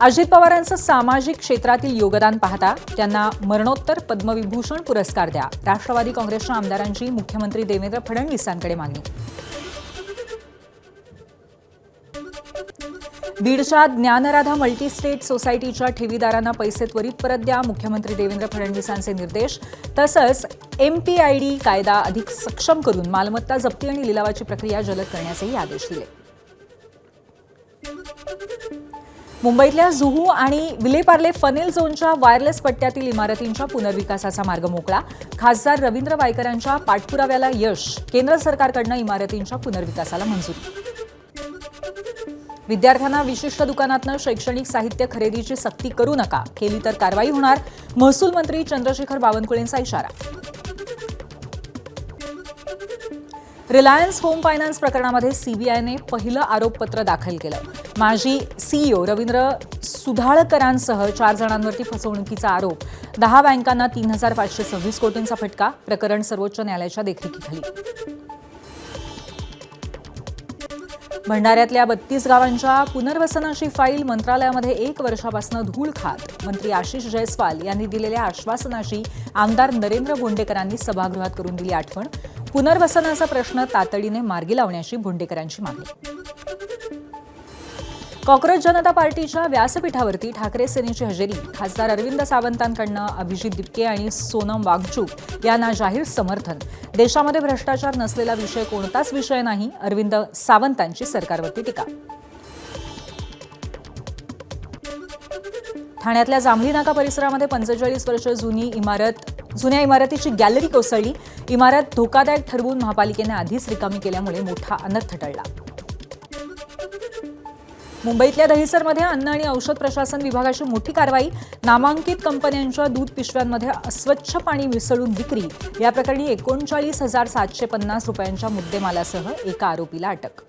अजित पवारांचं सामाजिक क्षेत्रातील योगदान पाहता त्यांना मरणोत्तर पद्मविभूषण पुरस्कार द्या, राष्ट्रवादी काँग्रेसच्या आमदारांची मुख्यमंत्री देवेंद्र फडणवीसांकडे मागणी. बीडच्या ज्ञानराधा मल्टीस्टेट सोसायटीच्या ठेवीदारांना पैसे त्वरित परत द्या, मुख्यमंत्री देवेंद्र फडणवीसांचे निर्देश. तसंच MPID कायदा अधिक सक्षम करून मालमत्ता जप्ती आणि लिलावाची प्रक्रिया जलद करण्याचेही आदेश दिले. मुंबईतल्या जुहू आणि विलेपार्ले फनेल झोनच्या वायरलेस पट्ट्यातील इमारतींच्या पुनर्विकासाचा मार्ग मोकळा. खासदार रवींद्र वायकरांच्या पाठपुराव्याला यश, केंद्र सरकारकडून इमारतींच्या पुनर्विकासाला मंजुरी. विद्यार्थ्यांना विशिष्ट दुकानातनं शैक्षणिक साहित्य खरेदीची सक्ती करू नका, केली तर कारवाई होणार, महसूल मंत्री चंद्रशेखर बावनकुळेंचा इशारा. रिलायन्स होम फायनान्स प्रकरणामध्ये CBIने पहिलं आरोपपत्र दाखल केलं. माजी CEO रवींद्र सुधाळकरांसह 4 जणांवरती फसवणुकीचा आरोप. 10 बँकांना 3,526 कोटींचा फटका. प्रकरण सर्वोच्च न्यायालयाच्या देखरेखीखाली. भंडाऱ्यातल्या 32 गावांच्या पुनर्वसनाची फाईल मंत्रालयामध्ये 1 वर्षापासून धूळ खात. मंत्री आशिष जयस्वाल यांनी दिलेल्या आश्वासनाची आमदार नरेंद्र भोंडेकरांनी सभागृहात करून दिली आठवण. पुनर्वसनाचा प्रश्न तातडीने मार्गी लावण्याची भोंडेकरांची मागणी. कॉक्रोच जनता पार्टीच्या व्यासपीठावरती ठाकरे सेनेची हजेरी. खासदार अरविंद सावंतांकडनं अभिजित दिपके आणि सोनम वांगचूक यांना जाहीर समर्थन. देशामध्ये भ्रष्टाचार नसलेला विषय कोणताच विषय नाही, अरविंद सावंतांची सरकारवरती टीका. ठाण्यातल्या जांभळी नाका परिसरामध्ये 45 वर्ष जुन्या इमारतीची गॅलरी कोसळली. इमारत धोकादायक ठरवून महापालिकेने आधीच रिकामी केल्यामुळे मोठा अनर्थ टळला. मुंबईतल्या दहिसरमध्ये अन्न आणि औषध प्रशासन विभागाची मोठी कारवाई. नामांकित कंपन्यांच्या दूध पिशव्यांमध्ये अस्वच्छ पाणी मिसळून विक्री. या प्रकरणी 39,750 रुपयांच्या मुद्देमालासह एका आरोपीला अटक.